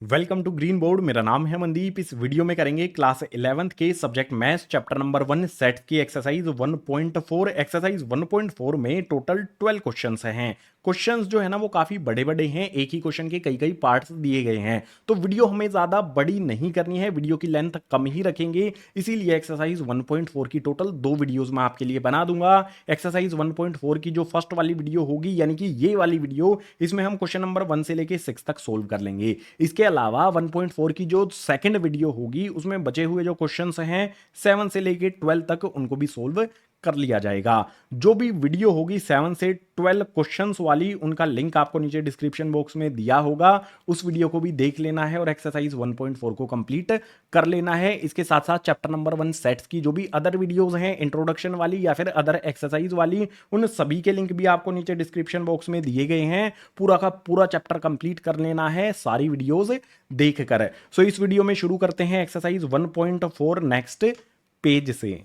Welcome to green board. मेरा नाम है मनदीप। इस वीडियो में करेंगे क्लास 11th के subject maths chapter number 1 set की एक्सरसाइज 1.4। एक्सरसाइज 1.4 में टोटल 12 क्वेश्चंस हैं। क्वेश्चंस जो है ना वो काफी बड़े बड़े हैं, एक ही क्वेश्चन के कई कई पार्ट्स दिए गए हैं, तो वीडियो हमें ज्यादा बड़ी नहीं करनी है, वीडियो की लेंथ कम ही रखेंगे। इसीलिए एक्सरसाइज 1.4 की टोटल 2 वीडियोस मैं आपके लिए बना दूंगा। एक्सरसाइज 1.4 की जो फर्स्ट वाली वीडियो होगी यानी कि ये वाली वीडियो, इसमें हम क्वेश्चन नंबर 1 से लेके 6 तक सोल्व कर लेंगे। इसके अलावा 1.4 की जो सेकंड वीडियो होगी उसमें बचे हुए जो क्वेश्चंस हैं 7 से लेके 12 तक उनको भी सोल्व कर लिया जाएगा। जो भी वीडियो होगी 7 से 12 क्वेश्चंस वाली, उनका लिंक आपको नीचे डिस्क्रिप्शन बॉक्स में दिया होगा, उस वीडियो को भी देख लेना है और एक्सरसाइज 1.4 को कंप्लीट कर लेना है। इसके साथ साथ चैप्टर नंबर 1 सेट्स की जो भी अदर वीडियोस हैं, इंट्रोडक्शन वाली या फिर अदर एक्सरसाइज वाली, उन सभी के लिंक भी आपको नीचे डिस्क्रिप्शन बॉक्स में दिए गए हैं। पूरा का पूरा चैप्टर कंप्लीट कर लेना है सारी वीडियोस देख कर। सो इस वीडियो में शुरू करते हैं एक्सरसाइज 1.4 नेक्स्ट पेज से।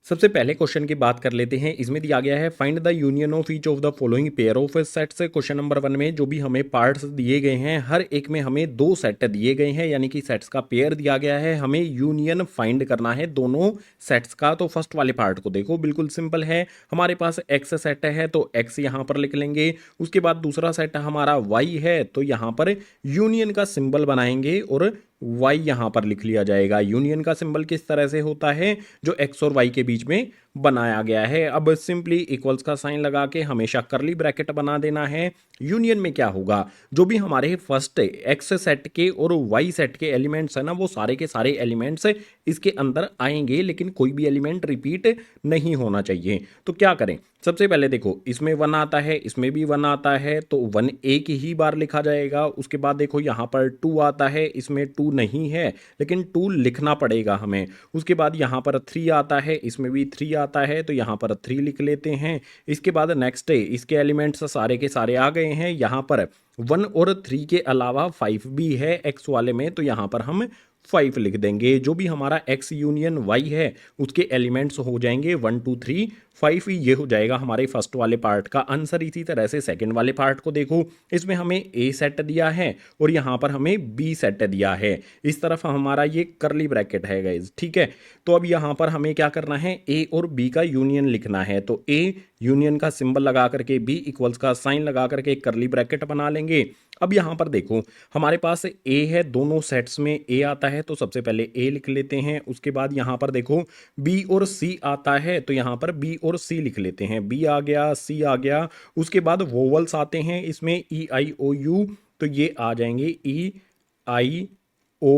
सबसे पहले क्वेश्चन की बात कर लेते हैं। इसमें दिया गया है find the union of each of the following pair of sets. Question number 1 में जो भी हमें पार्ट्स दिए गए हैं, हर एक में हमें 2 सेट दिए गए हैं, यानी कि सेट्स का पेयर दिया गया है, हमें यूनियन फाइंड करना है दोनों सेट्स का। तो फर्स्ट वाले पार्ट को देखो, बिल्कुल सिंपल है। हमारे पास एक्स सेट है तो एक्स यहां पर लिख लेंगे। उसके बाद दूसरा सेट हमारा वाई है तो यहां पर यूनियन का सिंबल बनाएंगे और y यहां पर लिख लिया जाएगा। यूनियन का सिंबल किस तरह से होता है, जो x और y के बीच में बनाया गया है। अब सिंपली इक्वल्स का साइन लगा के हमेशा करली ब्रैकेट बना देना है। यूनियन में क्या होगा, जो भी हमारे फर्स्ट x सेट के और y सेट के एलिमेंट्स है ना, वो सारे के सारे एलिमेंट्स इसके अंदर आएंगे, लेकिन कोई भी एलिमेंट रिपीट नहीं होना चाहिए। तो क्या करें, सबसे पहले देखो, इसमें 1 आता है, इसमें भी 1 आता है, तो 1 एक ही बार लिखा जाएगा। उसके बाद देखो यहाँ पर 2 आता है, इसमें 2 नहीं है लेकिन 2 लिखना पड़ेगा हमें। उसके बाद यहाँ पर 3 आता है, इसमें भी 3 आता है, तो यहाँ पर 3 लिख लेते हैं। इसके बाद नेक्स्ट है, इसके एलिमेंट्स सारे के सारे आ गए हैं। यहाँ पर 1 और 3 के अलावा 5 भी है एक्स वाले में, तो यहाँ पर हम 5 लिख देंगे। जो भी हमारा x यूनियन y है उसके एलिमेंट्स हो जाएंगे 1 2 3 5 ही। ये हो जाएगा हमारे फर्स्ट वाले पार्ट का आंसर। इसी तरह से सेकंड वाले पार्ट को देखो, इसमें हमें a सेट दिया है और यहाँ पर हमें b सेट दिया है। इस तरफ हमारा ये करली ब्रैकेट है गाइज, ठीक है। तो अब यहाँ पर हमें क्या करना है, a और b का यूनियन लिखना है। तो a यूनियन का सिंबल लगा करके, b इक्वल्स का साइन लगा करके करली ब्रैकेट बना लेंगे। अब यहाँ पर देखो, हमारे पास a है, दोनों सेट्स में a आता है, तो सबसे पहले a लिख लेते हैं। उसके बाद यहाँ पर देखो b और c आता है, तो यहाँ पर b और c लिख लेते हैं। b आ गया, c आ गया। उसके बाद वोवल्स आते हैं इसमें e i o u, तो ये आ जाएंगे e i o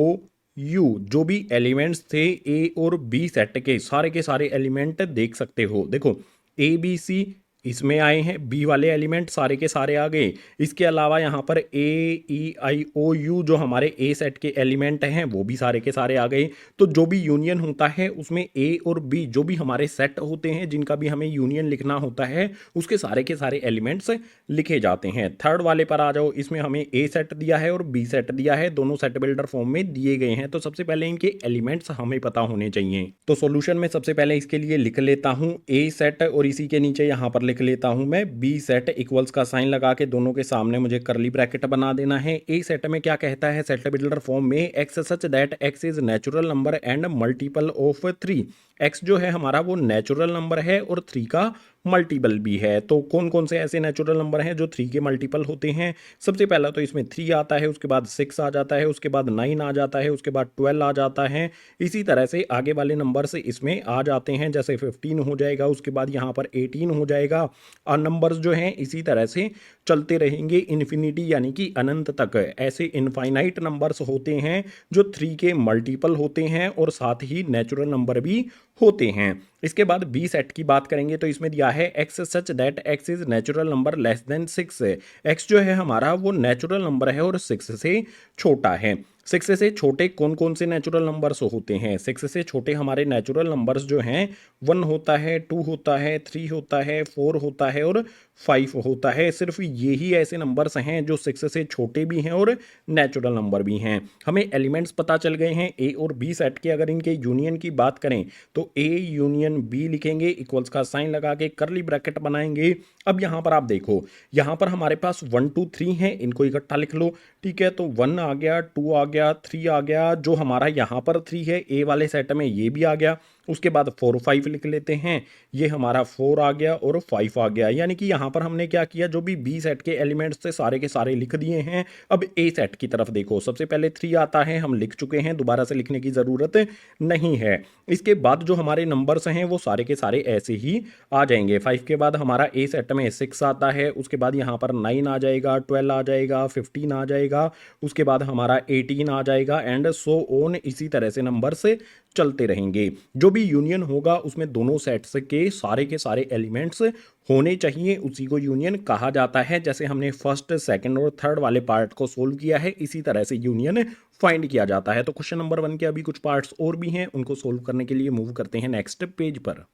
u। जो भी एलिमेंट्स थे a और b सेट के सारे एलिमेंट देख सकते हो। देखो a b c इसमें आए हैं, बी वाले एलिमेंट सारे के सारे आ गए। इसके अलावा यहाँ पर ए ई आई ओ यू जो हमारे ए सेट के एलिमेंट हैं वो भी सारे के सारे आ गए। तो जो भी यूनियन होता है उसमें ए और बी जो भी हमारे सेट होते हैं, जिनका भी हमें यूनियन लिखना होता है, उसके सारे के सारे एलिमेंट्स लिखे जाते हैं। थर्ड वाले पर आ जाओ, इसमें हमें ए सेट दिया है और बी सेट दिया है, दोनों सेट बिल्डर फॉर्म में दिए गए हैं। तो सबसे पहले इनके एलिमेंट्स हमें पता होने चाहिए। तो सॉल्यूशन में सबसे पहले इसके लिए लिख लेता हूँ ए सेट और इसी के नीचे यहाँ पर लिख लेता हूं मैं बी सेट। इक्वल्स का साइन लगा के दोनों के सामने मुझे करली ब्रैकेट बना देना है। ए सेट में क्या कहता है, सेट बिल्डर फॉर्म में, x such that x is natural number and multiple of 3। X जो है हमारा वो नेचुरल नंबर है और 3 का मल्टीपल भी है। तो कौन कौन से ऐसे नेचुरल नंबर हैं जो 3 के मल्टीपल होते हैं, सबसे पहला तो इसमें 3 आता है, उसके बाद 6 आ जाता है, उसके बाद 9 आ जाता है, उसके बाद 12 आ जाता है। इसी तरह से आगे वाले नंबर से इसमें आ जाते हैं, जैसे 15 हो जाएगा, उसके बाद यहाँ पर 18 हो जाएगा। और नंबर्स जो हैं इसी तरह से चलते रहेंगे इन्फिनिटी यानी कि अनंत तक। ऐसे इनफाइनाइट नंबर्स होते हैं जो 3 के मल्टीपल होते हैं और साथ ही नेचुरल नंबर भी होते हैं। इसके बाद बी सेट की बात करेंगे तो इसमें दिया है x such that x is natural number less than 6। X जो है हमारा वो नेचुरल नंबर है और 6 से छोटा है। 6 से छोटे कौन कौन से नेचुरल नंबर्स होते हैं? 6 से छोटे हमारे नेचुरल नंबर्स जो हैं 1 होता है, 2 होता है, 3 होता है, 4 होता है और 5 होता है। सिर्फ यही ऐसे नंबर्स हैं जो 6 से छोटे भी हैं और नेचुरल नंबर भी हैं। हमें एलिमेंट्स पता चल गए हैं ए और बी सेट के। अगर इनके यूनियन की बात करें तो ए यूनियन बी लिखेंगे, इक्वल्स का साइन लगा के करली ब्रैकेट बनाएंगे। अब यहाँ पर आप देखो, यहाँ पर हमारे पास 1 2 3 है, इनको इकट्ठा लिख लो। ठीक है, तो 1 आ गया, 2 आ गया, 3 आ गया, जो हमारा यहाँ पर 3 है ए वाले सेट में ये भी आ गया। उसके बाद 4 5 लिख लेते हैं, ये हमारा 4 आ गया और 5 आ गया। यानी कि यहाँ पर हमने क्या किया, जो भी बी सेट के एलिमेंट्स थे सारे के सारे लिख दिए हैं। अब ए सेट की तरफ देखो, सबसे पहले 3 आता है, हम लिख चुके हैं, दोबारा से लिखने की ज़रूरत नहीं है। इसके बाद जो हमारे नंबर्स हैं वो सारे के सारे ऐसे ही आ जाएंगे। 5 के बाद हमारा ए सेट में 6 आता है, उसके बाद यहाँ पर 9 आ जाएगा, 12 आ जाएगा, 15 आ जाएगा, उसके बाद हमारा 18 आ जाएगा एंड सो ऑन। इसी तरह से नंबर से चलते रहेंगे। जो भी यूनियन होगा उसमें दोनों सेट्स के सारे एलिमेंट्स होने चाहिए, उसी को यूनियन कहा जाता है। जैसे हमने फर्स्ट, सेकंड और थर्ड वाले पार्ट को सोल्व किया है, इसी तरह से यूनियन फाइंड किया जाता है। तो क्वेश्चन नंबर 1 के अभी कुछ पार्ट्स और भी हैं, उनको सोल्व करने के लिए मूव करते हैं नेक्स्ट पेज पर।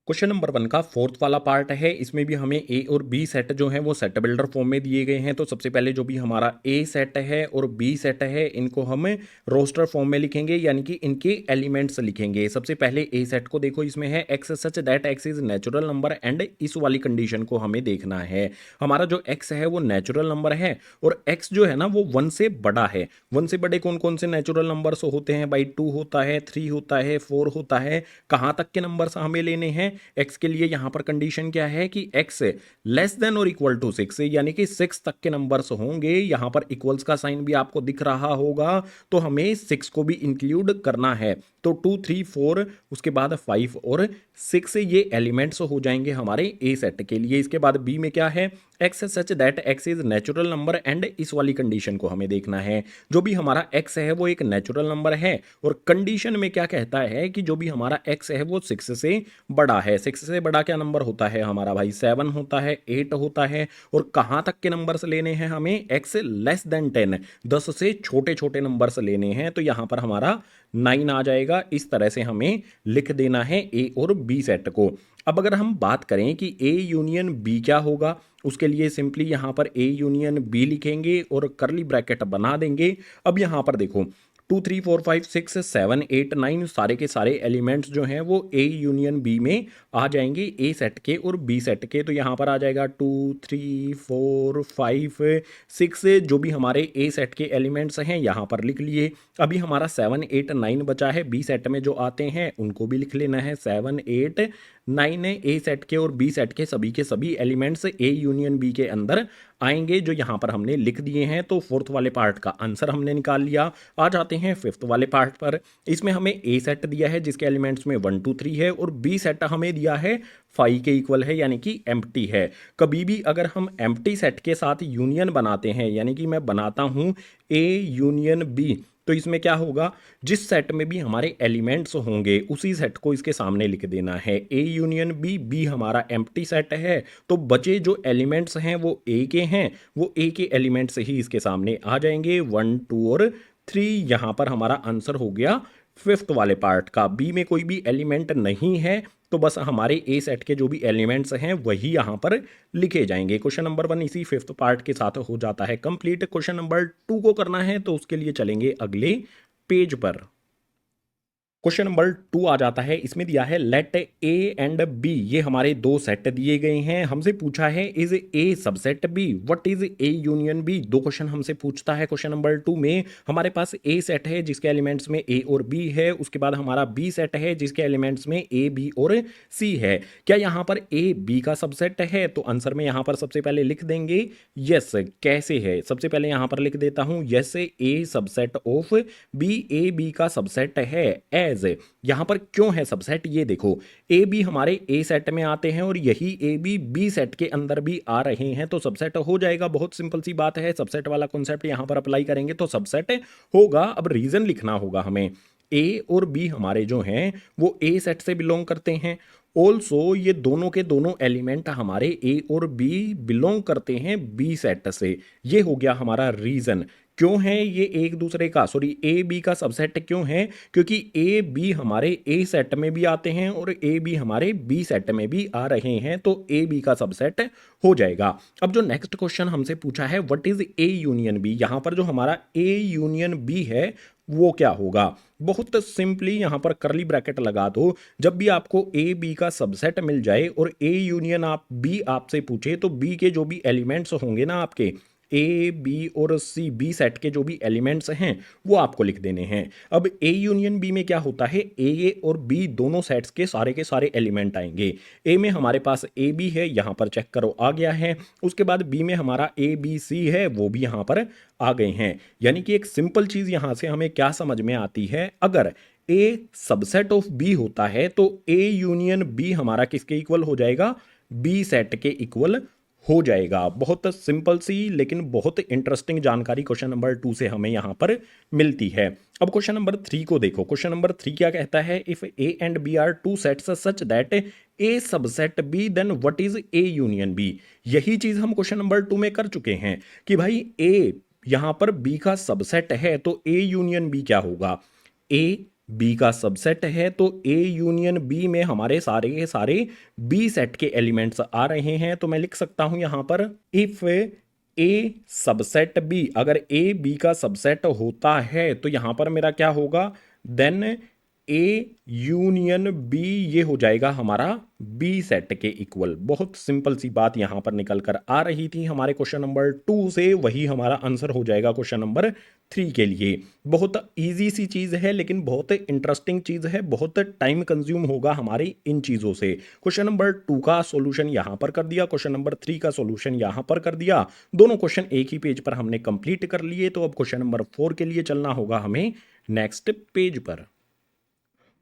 क्वेश्चन नंबर 1 का फोर्थ वाला पार्ट है। इसमें भी हमें ए और बी सेट जो है वो सेट बिल्डर फॉर्म में दिए गए हैं। तो सबसे पहले जो भी हमारा ए सेट है और बी सेट है, इनको हम रोस्टर फॉर्म में लिखेंगे, यानी कि इनके एलिमेंट्स लिखेंगे। सबसे पहले ए सेट को देखो, इसमें है x such that x is natural number and इस वाली कंडीशन को हमें देखना है। हमारा जो एक्स है वो नेचुरल नंबर है और एक्स जो है ना वो 1 से बड़ा है। 1 से बड़े कौन कौन से नेचुरल नंबर्स होते हैं भाई? 2 होता है, 3 होता है, 4 होता है। कहाँ तक के नंबर्स हमें लेने हैं? x के लिए यहां पर कंडीशन क्या है कि x लेस देन और इक्वल टू 6, यानी कि 6 तक के नंबर्स होंगे। यहां पर इक्वल्स का साइन भी आपको दिख रहा होगा, तो हमें 6 को भी इंक्लूड करना है। तो 2 3 4 उसके बाद 5 और 6 ये एलिमेंट्स हो जाएंगे हमारे ए सेट के लिए। इसके बाद बी में क्या है? X such that x is natural number and इस वाली कंडीशन को हमें देखना है। जो भी हमारा एक्स है वो एक नेचुरल नंबर है और कंडीशन में क्या कहता है कि जो भी हमारा एक्स है वो 6 से बड़ा है। 6 से बड़ा क्या नंबर होता है हमारा भाई? 7 होता है, 8 होता है। और कहाँ तक के नंबर्स लेने हैं हमें? एक्स लेस देन 10, 10 से छोटे छोटे नंबर्स लेने हैं। तो यहाँ पर हमारा 9 आ जाएगा। इस तरह से हमें लिख देना है ए और बी सेट को। अब अगर हम बात करें कि ए यूनियन बी क्या होगा, उसके लिए सिंपली यहाँ पर ए यूनियन बी लिखेंगे और करली ब्रैकेट बना देंगे। अब यहाँ पर देखो 2 3 4 5 6 7 8 9 सारे के सारे एलिमेंट्स जो हैं वो ए यूनियन बी में आ जाएंगे, ए सेट के और बी सेट के। तो यहाँ पर आ जाएगा 2 3 4 5 6 जो भी हमारे ए सेट के एलिमेंट्स हैं यहाँ पर लिख लिए। अभी हमारा 7 8 9 बचा है, बी सेट में जो आते हैं उनको भी लिख लेना है। 7 8 9 ए सेट के और बी सेट के सभी एलिमेंट्स ए यूनियन बी के अंदर आएंगे, जो यहाँ पर हमने लिख दिए हैं। तो फोर्थ वाले पार्ट का आंसर हमने निकाल लिया। आ जाते हैं फिफ्थ वाले पार्ट पर। इसमें हमें ए सेट दिया है जिसके एलिमेंट्स में 1 2 3 है और बी सेट हमें दिया है 5 के इक्वल है, यानी कि एम्प्टी है। कभी भी अगर हम एम्प्टी सेट के साथ यूनियन बनाते हैं, यानी कि मैं बनाता हूँ ए यूनियन बी, तो इसमें क्या होगा? जिस सेट में भी हमारे एलिमेंट्स होंगे उसी सेट को इसके सामने लिख देना है। ए यूनियन बी, बी हमारा एम्प्टी सेट है, तो बचे जो एलिमेंट्स हैं वो ए के हैं, वो ए के एलिमेंट्स ही इसके सामने आ जाएंगे। 1 2 और 3 यहाँ पर हमारा आंसर हो गया फिफ्थ वाले पार्ट का। बी में कोई भी एलिमेंट नहीं है, तो बस हमारे ए सेट के जो भी एलिमेंट्स हैं वही यहाँ पर लिखे जाएंगे। क्वेश्चन नंबर 1 इसी फिफ्थ पार्ट के साथ हो जाता है कंप्लीट। क्वेश्चन नंबर 2 को करना है तो उसके लिए चलेंगे अगले पेज पर। क्वेश्चन नंबर 2 आ जाता है। इसमें दिया है लेट ए एंड बी, ये हमारे दो सेट दिए गए हैं। हमसे पूछा है is A subset B, what is A union B. दो क्वेश्चन हमसे पूछता है। क्वेश्चन नंबर 2 में हमारे पास ए सेट है जिसके एलिमेंट्स में ए और बी है, उसके बाद हमारा बी सेट है जिसके एलिमेंट्स में ए बी और सी है। क्या यहाँ पर ए बी का सबसेट है? तो आंसर में यहाँ पर सबसे पहले लिख देंगे यस। कैसे है? सबसे पहले यहाँ पर लिख देता हूँ yes, A subset of B, A B का सबसेट है। यहां पर क्यों है सबसेट? ये देखो, ए बी हमारे ए सेट में आते हैं और यही ए बी बी सेट के अंदर भी आ रहे हैं, तो सबसेट हो जाएगा। बहुत सिंपल सी बात है, सबसेट वाला कॉन्सेप्ट यहां पर अप्लाई करेंगे तो सबसेट होगा। अब रीजन लिखना होगा हमें। ए और बी हमारे जो हैं वो ए सेट से बिलोंग करते हैं। ऑल्सो ये दोनों के दोनों एलिमेंट हमारे ए और बी बिलोंग करते हैं बी सेट से। ये हो गया हमारा रीजन क्यों है ये एक दूसरे का, सॉरी, ए बी का सबसेट क्यों है? क्योंकि ए बी हमारे ए सेट में भी आते हैं और ए बी हमारे बी सेट में भी आ रहे हैं, तो ए बी का सबसेट हो जाएगा। अब जो नेक्स्ट क्वेश्चन हमसे पूछा है, what is A union B, यहां पर जो हमारा ए यूनियन बी है वो क्या होगा? बहुत सिंपली यहां पर करली ब्रैकेट लगा दो। जब भी आपको ए बी का सबसेट मिल जाए और ए यूनियन आप बी आपसे पूछे, तो बी के जो भी एलिमेंट्स होंगे ना आपके ए बी और सी, बी सेट के जो भी एलिमेंट्स हैं वो आपको लिख देने हैं। अब ए यूनियन बी में क्या होता है, ए और बी दोनों सेट्स के सारे एलिमेंट आएंगे। ए में हमारे पास ए बी है, यहाँ पर चेक करो आ गया है। उसके बाद बी में हमारा ए बी सी है, वो भी यहाँ पर आ गए हैं। यानी कि एक सिंपल चीज़ यहाँ से हमें क्या समझ में आती है, अगर ए सबसेट ऑफ बी होता है तो ए यूनियन बी हमारा किसके इक्वल हो जाएगा? बी सेट के इक्वल हो जाएगा। बहुत सिंपल सी लेकिन बहुत इंटरेस्टिंग जानकारी क्वेश्चन नंबर 2 से हमें यहां पर मिलती है। अब क्वेश्चन नंबर 3 को देखो। क्वेश्चन नंबर 3 क्या कहता है, if A and B are two sets such that A subset B then what is A union B. यही चीज हम क्वेश्चन नंबर 2 में कर चुके हैं कि भाई ए यहां पर बी का सबसेट है तो ए यूनियन बी क्या होगा? ए बी का सबसेट है तो ए यूनियन बी में हमारे सारे के सारे बी सेट के एलिमेंट्स आ रहे हैं। तो मैं लिख सकता हूं यहां पर, इफ ए सबसेट बी, अगर ए बी का सबसेट होता है तो यहां पर मेरा क्या होगा? देन ए यूनियन बी ये हो जाएगा हमारा बी सेट के इक्वल। बहुत सिंपल सी बात यहां पर निकल कर आ रही थी हमारे क्वेश्चन नंबर 2 से, वही हमारा आंसर हो जाएगा क्वेश्चन नंबर 3 के लिए। बहुत इजी सी चीज़ है लेकिन बहुत इंटरेस्टिंग चीज़ है, बहुत टाइम कंज्यूम होगा हमारी इन चीज़ों से। क्वेश्चन नंबर 2 का सॉल्यूशन यहां पर कर दिया, क्वेश्चन नंबर 3 का सॉल्यूशन यहां पर कर दिया। दोनों क्वेश्चन एक ही पेज पर हमने कंप्लीट कर लिए। तो अब क्वेश्चन नंबर 4 के लिए चलना होगा हमें नेक्स्ट पेज पर।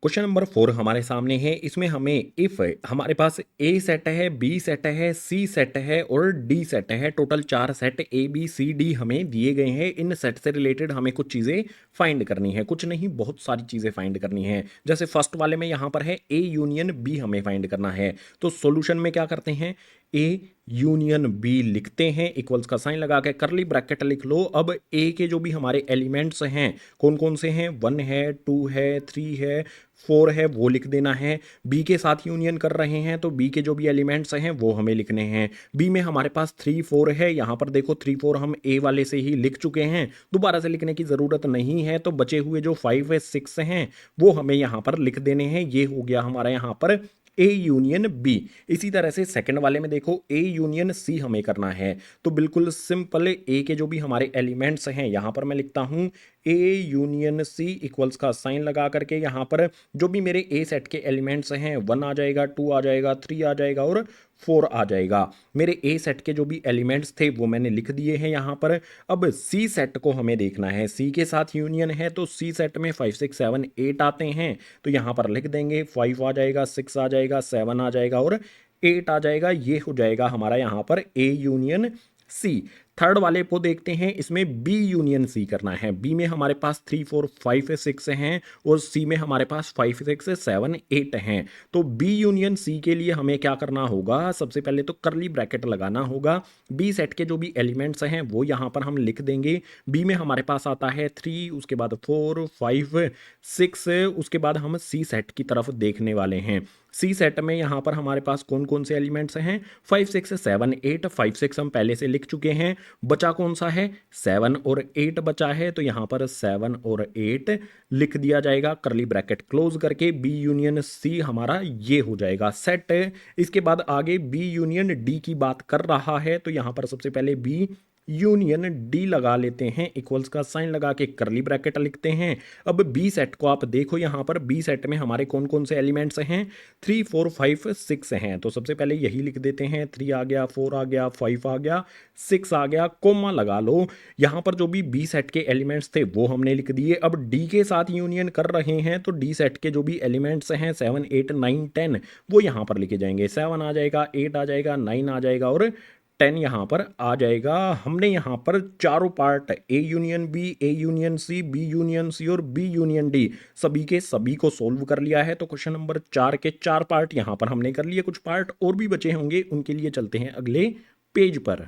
क्वेश्चन नंबर 4 हमारे सामने है। इसमें हमें इफ हमारे पास ए सेट है, बी सेट है, सी सेट है और डी सेट है, total 4 set A B C D हमें दिए गए हैं। इन सेट से रिलेटेड हमें कुछ चीज़ें फाइंड करनी है, कुछ नहीं बहुत सारी चीज़ें फाइंड करनी है। जैसे फर्स्ट वाले में यहाँ पर है ए यूनियन बी हमें फाइंड करना है। तो सॉल्यूशन में क्या करते हैं, ए यूनियन बी लिखते हैं, इक्वल्स का साइन लगा के करली ब्रैकेट लिख लो। अब ए के जो भी हमारे एलिमेंट्स हैं कौन कौन से हैं, 1 है, 2 है, 3 है, 4 है, वो लिख देना है। बी के साथ यूनियन कर रहे हैं तो बी के जो भी एलिमेंट्स हैं वो हमें लिखने हैं। बी में हमारे पास 3 4 है, यहाँ पर देखो 3 4 हम ए वाले से ही लिख चुके हैं, दोबारा से लिखने की ज़रूरत नहीं है। तो बचे हुए जो 5 है 6 हैं वो हमें यहाँ पर लिख देने हैं। ये हो गया हमारा यहाँ पर ए यूनियन बी। इसी तरह से सेकंड वाले में देखो ए यूनियन सी हमें करना है। तो बिल्कुल सिंपल, ए के जो भी हमारे एलिमेंट्स हैं यहाँ पर मैं लिखता हूँ ए यूनियन सी, इक्वल्स का साइन लगा करके यहाँ पर जो भी मेरे ए सेट के एलिमेंट्स हैं 1 आ जाएगा, 2 आ जाएगा, 3 आ जाएगा और 4 आ जाएगा। मेरे ए सेट के जो भी एलिमेंट्स थे वो मैंने लिख दिए हैं यहाँ पर। अब सी सेट को हमें देखना है, सी के साथ यूनियन है तो सी सेट में 5 6 7 8 आते हैं। तो यहाँ पर लिख देंगे 5 आ जाएगा, 6 आ जाएगा, 7 आ जाएगा और 8 आ जाएगा। ये हो जाएगा हमारा यहाँ पर ए यूनियन सी। थर्ड वाले को देखते हैं, इसमें बी यूनियन सी करना है। बी में हमारे पास 3 4 5 6 हैं और सी में हमारे पास 5 6 7 8 हैं। तो बी यूनियन सी के लिए हमें क्या करना होगा, सबसे पहले तो करली ब्रैकेट लगाना होगा। बी सेट के जो भी एलिमेंट्स हैं वो यहाँ पर हम लिख देंगे। बी में हमारे पास आता है 3, उसके बाद 4 5 6, उसके बाद हम सी सेट की तरफ देखने वाले हैं। सी सेट में यहाँ पर हमारे पास कौन कौन से एलिमेंट्स हैं, 5 6 7 8। 5 6 हम पहले से लिख चुके हैं, बचा कौन सा है, 7 और 8 बचा है। तो यहाँ पर 7 और 8 लिख दिया जाएगा करली ब्रैकेट क्लोज करके। बी यूनियन सी हमारा ये हो जाएगा सेट। इसके बाद आगे बी यूनियन डी की बात कर रहा है तो यहाँ पर सबसे पहले बी यूनियन डी लगा लेते हैं, इक्वल्स का साइन लगा के करली ब्रैकेट लिखते हैं। अब बी सेट को आप देखो, यहाँ पर बी सेट में हमारे कौन कौन से एलिमेंट्स हैं, 3 4 5 6 हैं। तो सबसे पहले यही लिख देते हैं, 3 आ गया, 4 आ गया, 5 आ गया, 6 आ गया, कोमा लगा लो। यहाँ पर जो भी बी सेट के एलिमेंट्स थे वो हमने लिख दिए। अब डी के साथ यूनियन कर रहे हैं तो डी सेट के जो भी एलिमेंट्स हैं 7 8 9 10 वो यहाँ पर लिखे जाएंगे। 7 आ जाएगा, 8 आ जाएगा, 9 आ जाएगा और 10 यहाँ पर आ जाएगा। हमने यहाँ पर चारों part A union B, A union C, B union C और बी यूनियन डी सभी के सभी को सोल्व कर लिया है। तो क्वेश्चन नंबर 4 के 4 पार्ट यहाँ पर हमने कर लिए। कुछ पार्ट और भी बचे होंगे, उनके लिए चलते हैं अगले पेज पर।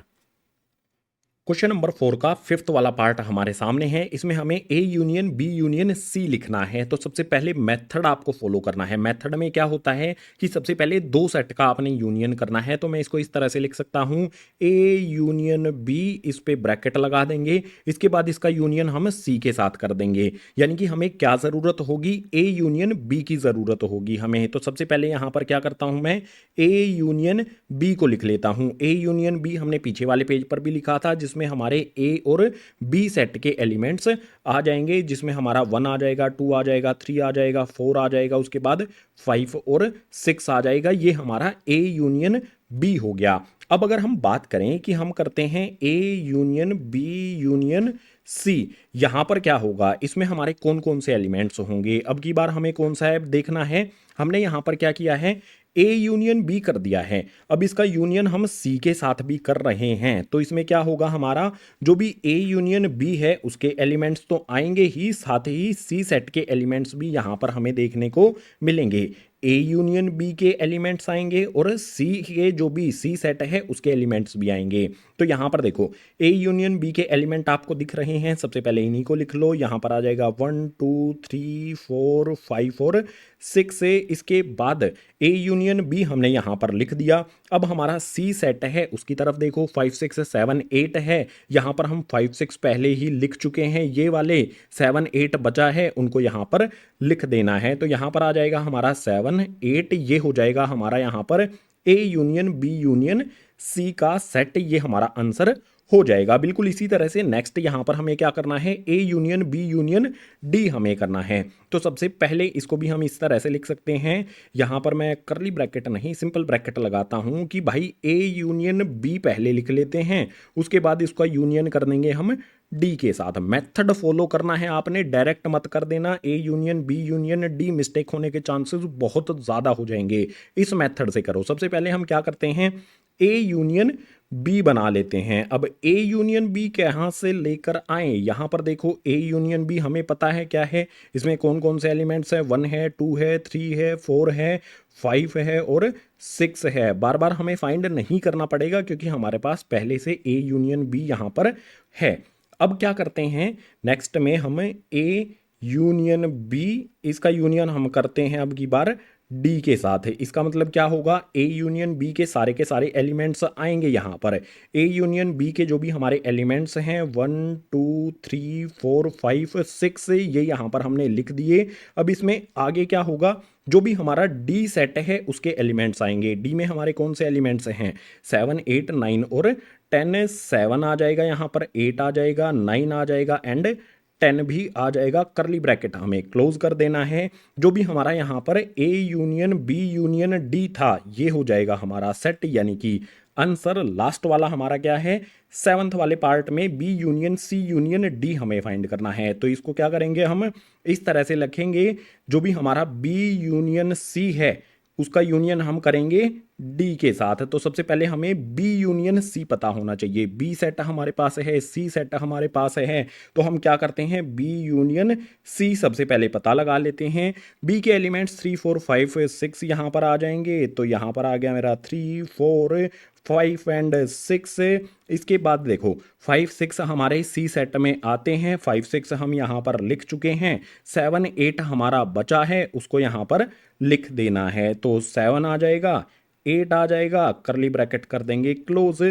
क्वेश्चन नंबर 4 का फिफ्थ वाला पार्ट हमारे सामने है। इसमें हमें A union B union C लिखना है। तो सबसे पहले मेथड आपको फॉलो करना है। मेथड में क्या होता है कि सबसे पहले दो सेट का आपने यूनियन करना है। तो मैं इसको इस तरह से लिख सकता हूं, ए यूनियन बी, इस पे ब्रैकेट लगा देंगे। इसके बाद इसका यूनियन हम सी के साथ कर देंगे। यानी कि हमें क्या जरूरत होगी, ए यूनियन बी की जरूरत होगी हमें। तो सबसे पहले यहां पर क्या करता हूं मैं, ए यूनियन बी को लिख लेता हूं। ए यूनियन बी हमने पीछे वाले पेज पर भी लिखा था, जिसमें हमारे ए और बी सेट के एलिमेंट्स आ जाएंगे, जिसमें हमारा 1 आ जाएगा, 2 आ जाएगा, 3 आ जाएगा, 4 आ जाएगा, उसके बाद 5 और 6 आ जाएगा। ये हमारा ए यूनियन बी हो गया। अब अगर हम बात करें कि हम करते हैं A union B union C, यहां पर क्या होगा, इसमें हमारे कौन कौन से एलिमेंट्स होंगे। अब की बार हमें कौन सा है देखना है। हमने यहां पर क्या किया है, ए यूनियन बी कर दिया है। अब इसका यूनियन हम सी के साथ भी कर रहे हैं। तो इसमें क्या होगा, हमारा जो भी ए यूनियन बी है उसके एलिमेंट्स तो आएंगे ही, साथ ही सी सेट के एलिमेंट्स भी यहां पर हमें देखने को मिलेंगे। ए यूनियन बी के एलिमेंट्स आएंगे और सी के जो भी सी सेट है उसके एलिमेंट्स भी आएंगे। तो यहां पर देखो, ए यूनियन बी के एलिमेंट आपको दिख रहे हैं। सबसे पहले इन्हीं को लिख लो। यहां पर आ जाएगा 1 2 3 4 5 और 6 से। इसके बाद ए यूनियन बी हमने यहां पर लिख दिया। अब हमारा सी सेट है उसकी तरफ देखो, 5 6 7 8 है। यहां पर हम 5 6 पहले ही लिख चुके हैं। ये वाले 7 8 बचा है, उनको यहां पर लिख देना है। तो यहां पर आ जाएगा हमारा 7 8, ये हो जाएगा हमारा यहां पर A union B union C का सेट। ये हमारा आंसर हो जाएगा। बिल्कुल इसी तरह से नेक्स्ट यहां पर हमें क्या करना है, A union B union D हमें करना है। तो सबसे पहले इसको भी हम इस तरह से लिख सकते हैं। यहां पर मैं करली ब्रैकेट नहीं, सिंपल ब्रैकेट लगाता हूं कि भाई ए यूनियन बी पहले लिख लेते हैं, उसके बाद इसका यूनियन कर देंगे हम डी के साथ। मेथड फॉलो करना है आपने, डायरेक्ट मत कर देना। A union B union D mistake होने के चांसेस बहुत ज़्यादा हो जाएंगे। इस मेथड से करो। सबसे पहले हम क्या करते हैं, ए यूनियन बी बना लेते हैं। अब ए यूनियन बी कहाँ से लेकर आए, यहां पर देखो ए यूनियन बी हमें पता है क्या है, इसमें कौन कौन से एलिमेंट्स है, 1 है, 2 है, 3 है, 4 है, 5 है और 6 है। बार बार हमें फाइंड नहीं करना पड़ेगा क्योंकि हमारे पास पहले से ए यूनियन बी यहां पर है। अब क्या करते हैं, नेक्स्ट में हम ए यूनियन बी, इसका यूनियन हम करते हैं अब की बार डी के साथ है। इसका मतलब क्या होगा, ए यूनियन बी के सारे एलिमेंट्स आएंगे यहाँ पर। ए यूनियन बी के जो भी हमारे एलिमेंट्स हैं 1 2 3 4 5 6, ये यहाँ पर हमने लिख दिए। अब इसमें आगे क्या होगा, जो भी हमारा डी सेट है उसके एलिमेंट्स आएंगे। डी में हमारे कौन से एलिमेंट्स हैं, 7 8 9 और 10। 7 आ जाएगा यहाँ पर, 8 आ जाएगा, 9 आ जाएगा एंड 10 भी आ जाएगा। करली ब्रैकेट हमें क्लोज कर देना है। जो भी हमारा यहाँ पर A union B union D था, ये हो जाएगा हमारा सेट। यानी कि आंसर लास्ट वाला हमारा क्या है, 7th वाले पार्ट में B union C union D हमें फाइंड करना है। तो इसको क्या करेंगे, हम इस तरह से लिखेंगे, जो भी हमारा बी यूनियन सी है उसका यूनियन हम करेंगे डी के साथ। तो सबसे पहले हमें बी यूनियन सी पता होना चाहिए। बी सेट हमारे पास है, सी सेट हमारे पास है। तो हम क्या करते हैं, बी यूनियन सी सबसे पहले पता लगा लेते हैं। बी के एलिमेंट्स 3 4 5 6 यहाँ पर आ जाएंगे। तो यहाँ पर आ गया मेरा 3 4 5 एंड 6। इसके बाद देखो 5 6 हमारे सी सेट में आते हैं। 5 6 हम यहाँ पर लिख चुके हैं। 7 8 हमारा बचा है, उसको यहाँ पर लिख देना है। तो 7 आ जाएगा, 8 आ जाएगा, करली ब्रैकेट कर देंगे क्लोज।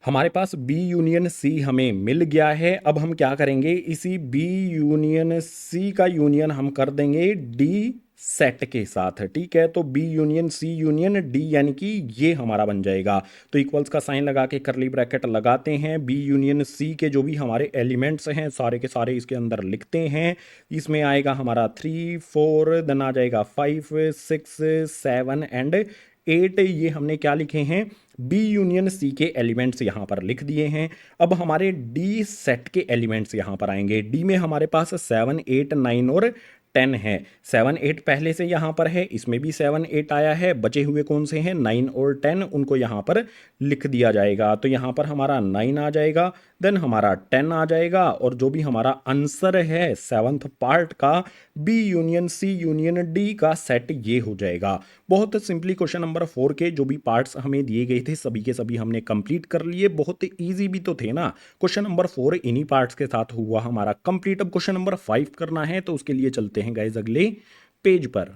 हमारे पास बी यूनियन सी हमें मिल गया है। अब हम क्या करेंगे, इसी बी यूनियन सी का यूनियन हम कर देंगे डी सेट के साथ। ठीक है, तो B union C union D, यानी कि ये हमारा बन जाएगा। तो इक्वल्स का साइन लगा के करली ब्रैकेट लगाते हैं। बी यूनियन सी के जो भी हमारे एलिमेंट्स हैं सारे के सारे इसके अंदर लिखते हैं। इसमें आएगा हमारा 3 4, देन आ जाएगा 5 6 7 एंड 8। ये हमने क्या लिखे हैं, बी यूनियन सी के एलिमेंट्स यहाँ पर लिख दिए हैं। अब हमारे डी सेट के एलिमेंट्स यहाँ पर आएंगे। डी में हमारे पास 7 8 9 और 10 है। 7 8 पहले से यहाँ पर है, इसमें भी 7 8 आया है। बचे हुए कौन से हैं, 9 और 10, उनको यहाँ पर लिख दिया जाएगा। तो यहाँ पर हमारा 9 आ जाएगा, देन हमारा 10 आ जाएगा और जो भी हमारा आंसर है सेवन्थ पार्ट का B union C union D का सेट ये हो जाएगा। बहुत सिंपली क्वेश्चन नंबर 4 के जो भी पार्ट्स हमें दिए गए थे सभी के सभी हमने कंप्लीट कर लिए। बहुत इजी भी तो थे ना। क्वेश्चन नंबर 4 इन्हीं पार्ट्स के साथ हुआ हमारा कंप्लीट। अब क्वेश्चन नंबर 5 करना है तो उसके लिए चलते हैं गाइस अगले पेज पर।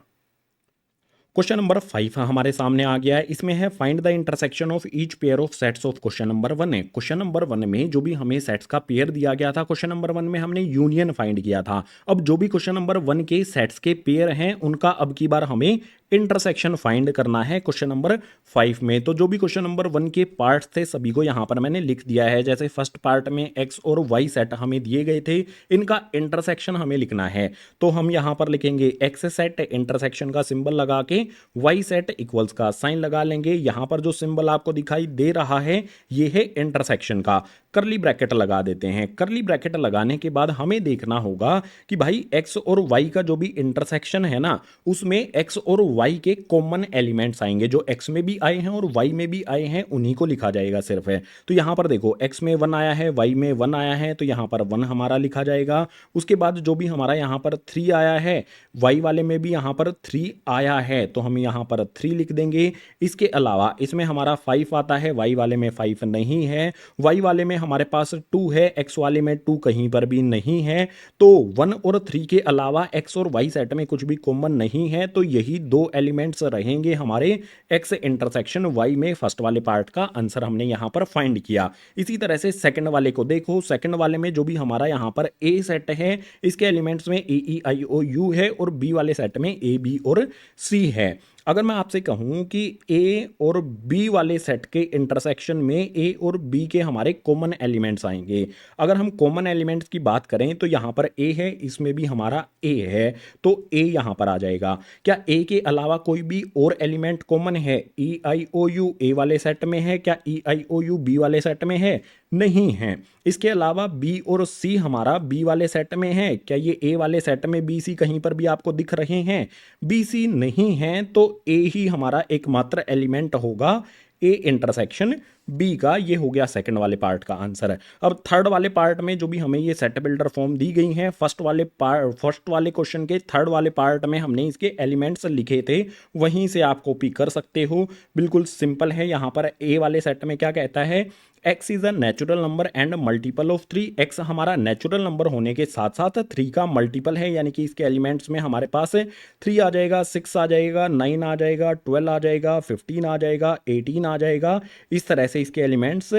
क्वेश्चन नंबर 5 हमारे सामने आ गया है। इसमें है find the intersection of each pair of sets of question number 1 है। क्वेश्चन नंबर 1 में जो भी हमें सेट्स का पेयर दिया गया था, क्वेश्चन नंबर 1 में हमने यूनियन फाइंड किया था। अब जो भी क्वेश्चन नंबर 1 के सेट्स के पेयर हैं उनका अब की बार हमें इंटरसेक्शन फाइंड करना है क्वेश्चन नंबर 5 में। तो जो भी क्वेश्चन नंबर 1 के पार्ट्स थे सभी को यहां पर मैंने लिख दिया है। जैसे फर्स्ट पार्ट में एक्स और वाई सेट हमें दिए गए थे, इनका इंटरसेक्शन हमें लिखना है। तो हम यहां पर लिखेंगे एक्स सेट इंटरसेक्शन का सिंबल लगा के वाई सेट इक्वल्स का साइन लगा लेंगे। यहां पर जो सिंबल आपको दिखाई दे रहा है ये है इंटरसेक्शन का। करली ब्रैकेट लगा देते हैं। करली ब्रैकेट लगाने के बाद हमें देखना होगा कि भाई एक्स और वाई का जो भी इंटरसेक्शन है ना उसमें एक्स और वाई के कॉमन एलिमेंट्स आएंगे। जो एक्स में भी आए हैं और वाई में भी आए हैं उन्हीं को लिखा जाएगा सिर्फ है। तो यहां पर देखो एक्स में 1 आया है, वाई में 1 आया है, तो यहां पर 1 हमारा लिखा जाएगा। उसके बाद जो भी हमारा यहां पर 3 आया है, वाई वाले में भी यहां पर 3 आया है तो हम यहां पर 3 लिख देंगे। इसके अलावा इसमें हमारा 5 आता है, वाई वाले में 5 नहीं है। वाई वाले में हमारे पास 2 है, एक्स वाले में 2 कहीं पर भी नहीं है। तो 1 और 3 के अलावा एक्स और वाई सेट में कुछ भी कॉमन नहीं है। तो यही दो एलिमेंट्स रहेंगे हमारे एक्स इंटरसेक्शन वाई में। फर्स्ट वाले पार्ट का आंसर हमने यहां पर फाइंड किया। इसी तरह से सेकंड वाले को देखो। सेकंड वाले में जो भी हमारा यहां पर ए सेट है इसके एलिमेंट्स में ए ई आई ओ यू है और बी वाले सेट में ए बी और सी है। अगर मैं आपसे कहूं कि ए और बी वाले सेट के इंटरसेक्शन में ए और बी के हमारे कॉमन एलिमेंट्स आएंगे। अगर हम कॉमन एलिमेंट्स की बात करें तो यहां पर ए है, इसमें भी हमारा ए है तो ए यहां पर आ जाएगा। क्या ए के अलावा कोई भी और एलिमेंट कॉमन है? ई आई ओ यू ए वाले सेट में है, क्या ई आई ओ यू बी वाले सेट में है? नहीं है। इसके अलावा बी और सी हमारा बी वाले सेट में है, क्या ये ए वाले सेट में बी सी कहीं पर भी आपको दिख रहे हैं? बी सी नहीं है तो ए ही हमारा एकमात्र एलिमेंट होगा ए इंटरसेक्शन बी का। ये हो गया सेकंड वाले पार्ट का आंसर। अब थर्ड वाले पार्ट में जो भी हमें ये सेट बिल्डर फॉर्म दी गई हैं फर्स्ट वाले क्वेश्चन के थर्ड वाले पार्ट में हमने इसके एलिमेंट्स लिखे थे, वहीं से आप कॉपी कर सकते हो। बिल्कुल सिंपल है। यहां पर ए वाले सेट में क्या कहता है? x is a natural number and multiple of 3। x हमारा नेचुरल नंबर होने के साथ साथ 3 का मल्टीपल है, यानी कि इसके एलिमेंट्स में हमारे पास 3 आ जाएगा, 6 आ जाएगा, 9 आ जाएगा, 12 आ जाएगा, 15 आ जाएगा, 18 आ जाएगा। इस तरह से इसके एलिमेंट्स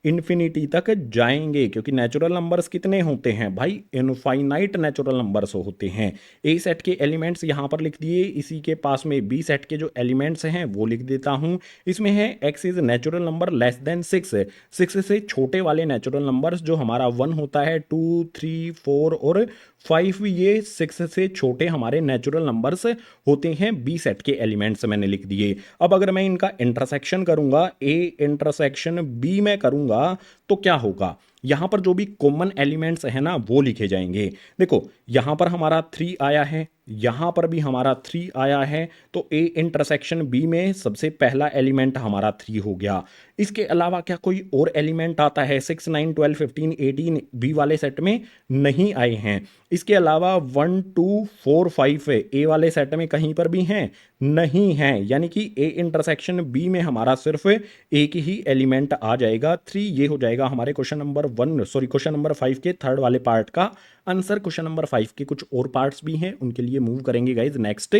इन्फिनिटी तक जाएंगे क्योंकि नेचुरल नंबर्स कितने होते हैं भाई? इनफाइनाइट नेचुरल नंबर्स होते हैं। ए सेट के एलिमेंट्स यहां पर लिख दिए, इसी के पास में बी सेट के जो एलिमेंट्स हैं वो लिख देता हूं। इसमें है x is natural number less than 6। 6 से छोटे वाले नेचुरल नंबर्स जो हमारा 1 होता है, 2, 3, 4 और 5, ये 6 से छोटे हमारे नेचुरल नंबर्स होते हैं। बी सेट के एलिमेंट्स मैंने लिख दिए। अब अगर मैं इनका इंटरसेक्शन करूंगा, ए इंटरसेक्शन बी में करूंगा तो क्या होगा? यहां पर जो भी कॉमन एलिमेंट्स है ना वो लिखे जाएंगे। देखो यहां पर हमारा 3 आया है, यहां पर भी हमारा 3 आया है, तो ए इंटरसेक्शन बी में सबसे पहला एलिमेंट हमारा 3 हो गया। इसके अलावा क्या कोई और एलिमेंट आता है? 6, 9, 12, 15, 18 बी वाले सेट में नहीं आए हैं। इसके अलावा 1, 2, 4, 5 ए वाले सेट में कहीं पर भी हैं? नहीं है। यानी कि ए इंटरसेक्शन बी में हमारा सिर्फ एक ही एलिमेंट आ जाएगा 3। ये हो जाएगा हमारे क्वेश्चन नंबर 5 के थर्ड वाले पार्ट का आंसर। क्वेश्चन नंबर 5 के कुछ और पार्ट्स भी हैं, उनके लिए मूव करेंगे गाइज नेक्स्ट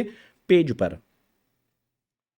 पेज पर।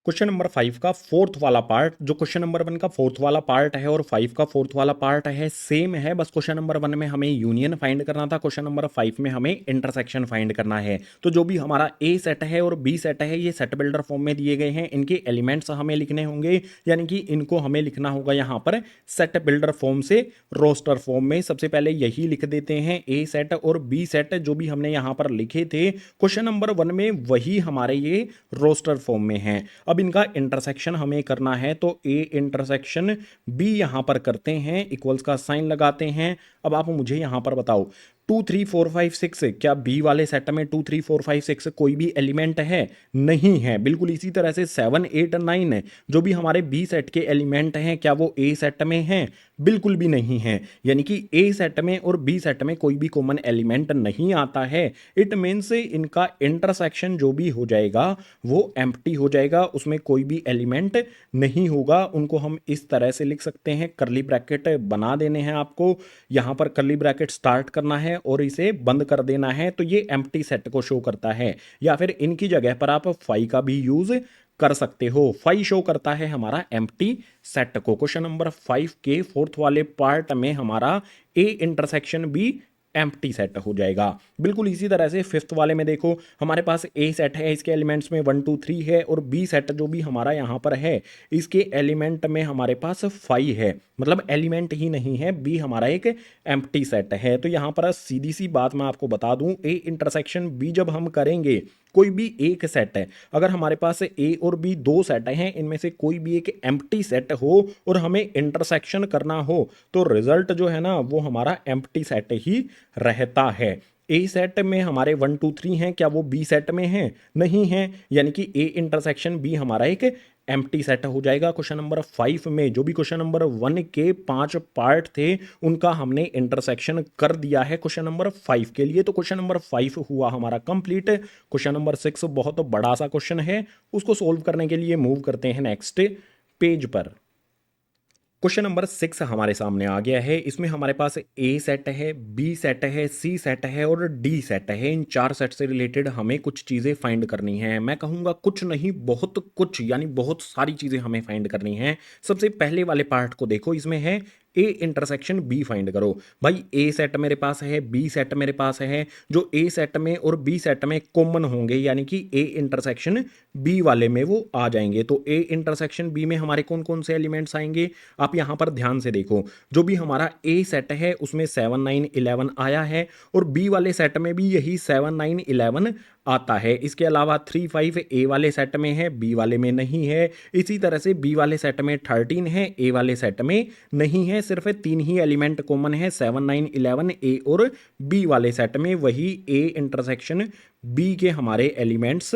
क्वेश्चन नंबर 5 का फोर्थ वाला पार्ट, जो क्वेश्चन नंबर 1 का फोर्थ वाला पार्ट है और 5 का फोर्थ वाला पार्ट है, सेम है। बस क्वेश्चन नंबर 1 में हमें यूनियन फाइंड करना था, क्वेश्चन नंबर 5 में हमें इंटरसेक्शन फाइंड करना है। तो जो भी हमारा ए सेट है और बी सेट है ये सेट बिल्डर फॉर्म में दिए गए हैं, इनके एलिमेंट्स हमें लिखने होंगे, यानी कि इनको हमें लिखना होगा यहाँ पर सेट बिल्डर फॉर्म से रोस्टर फॉर्म में। सबसे पहले यही लिख देते हैं, ए सेट और बी सेट जो भी हमने यहाँ पर लिखे थे क्वेश्चन नंबर 1 में वही हमारे ये रोस्टर फॉर्म में है। अब इनका इंटरसेक्शन हमें करना है तो ए इंटरसेक्शन बी यहां पर करते हैं, इक्वल्स का साइन लगाते हैं। अब आप मुझे यहां पर बताओ 2 3 4 5 6 क्या बी वाले सेट में 2 3 4 5 6 कोई भी एलिमेंट है? नहीं है। बिल्कुल इसी तरह से 7 8 9 जो भी हमारे बी सेट के एलिमेंट हैं क्या वो ए सेट में हैं? बिल्कुल भी नहीं है। यानी कि ए सेट में और बी सेट में कोई भी कॉमन एलिमेंट नहीं आता है। इट मीन्स इनका इंटरसेक्शन जो भी हो जाएगा वो एम्प्टी हो जाएगा, उसमें कोई भी एलिमेंट नहीं होगा। उनको हम इस तरह से लिख सकते हैं, कर्ली ब्रैकेट बना देने हैं आपको, यहां पर कर्ली ब्रैकेट स्टार्ट करना है और इसे बंद कर देना है, तो ये एम्प्टी सेट को शो करता है। या फिर इनकी जगह पर आप फाई का भी यूज कर सकते हो। फाई शो करता है हमारा एम्प्टी सेट को। क्वेश्चन नंबर 5 के फोर्थ वाले पार्ट में हमारा ए इंटरसेक्शन बी एम्प्टी सेट हो जाएगा। बिल्कुल इसी तरह से फिफ्थ वाले में देखो, हमारे पास ए सेट है, इसके एलिमेंट्स में 1 2 3 है, और बी सेट जो भी हमारा यहाँ पर है इसके एलिमेंट में हमारे पास 5 है, मतलब एलिमेंट ही नहीं है, बी हमारा एक एम्प्टी सेट है। तो यहाँ पर सीधी सी बात मैं आपको बता दूं, ए इंटरसेक्शन बी जब हम करेंगे, कोई भी एक सेट है, अगर हमारे पास ए और बी दो सेट हैं, इनमें से कोई भी एक एम्प्टी सेट हो और हमें इंटरसेक्शन करना हो, तो रिजल्ट जो है ना वो हमारा एम्प्टी सेट ही रहता है। ए सेट में हमारे 1 2 3 हैं, क्या वो बी सेट में हैं? नहीं है। यानी कि ए इंटरसेक्शन बी हमारा एक एम्प्टी सेट हो जाएगा। क्वेश्चन नंबर 5 में जो भी क्वेश्चन नंबर 1 के 5 पार्ट थे उनका हमने इंटरसेक्शन कर दिया है क्वेश्चन नंबर 5 के लिए। तो क्वेश्चन नंबर 5 हुआ हमारा कंप्लीट। क्वेश्चन नंबर 6 बहुत बड़ा सा क्वेश्चन है, उसको सोल्व करने के लिए मूव करते हैं नेक्स्ट पेज पर। क्वेश्चन नंबर 6 हमारे सामने आ गया है। इसमें हमारे पास ए सेट है, बी सेट है, सी सेट है और डी सेट है। इन चार सेट से रिलेटेड हमें कुछ चीज़ें फाइंड करनी है। मैं कहूँगा कुछ नहीं, बहुत कुछ, यानी बहुत सारी चीज़ें हमें फाइंड करनी है। सबसे पहले वाले पार्ट को देखो, इसमें है ए इंटरसेक्शन बी फाइंड करो। भाई ए सेट मेरे पास है, बी सेट मेरे पास है, जो ए सेट में और बी सेट में कॉमन होंगे, यानी कि ए इंटरसेक्शन बी वाले में वो आ जाएंगे। तो ए इंटरसेक्शन बी में हमारे कौन कौन से एलिमेंट्स आएंगे, आप यहां पर ध्यान से देखो। जो भी हमारा ए सेट है उसमें 7 9 11 आया है, और बी वाले सेट में भी यही 7 9 11 आता है। इसके अलावा 3 5 ए वाले सेट में है, बी वाले में नहीं है। इसी तरह से बी वाले सेट में 13 है, ए वाले सेट में नहीं है। सिर्फ 3 ही एलिमेंट कॉमन है, 7 9 11 ए और बी वाले सेट में, वही ए इंटरसेक्शन बी के हमारे एलिमेंट्स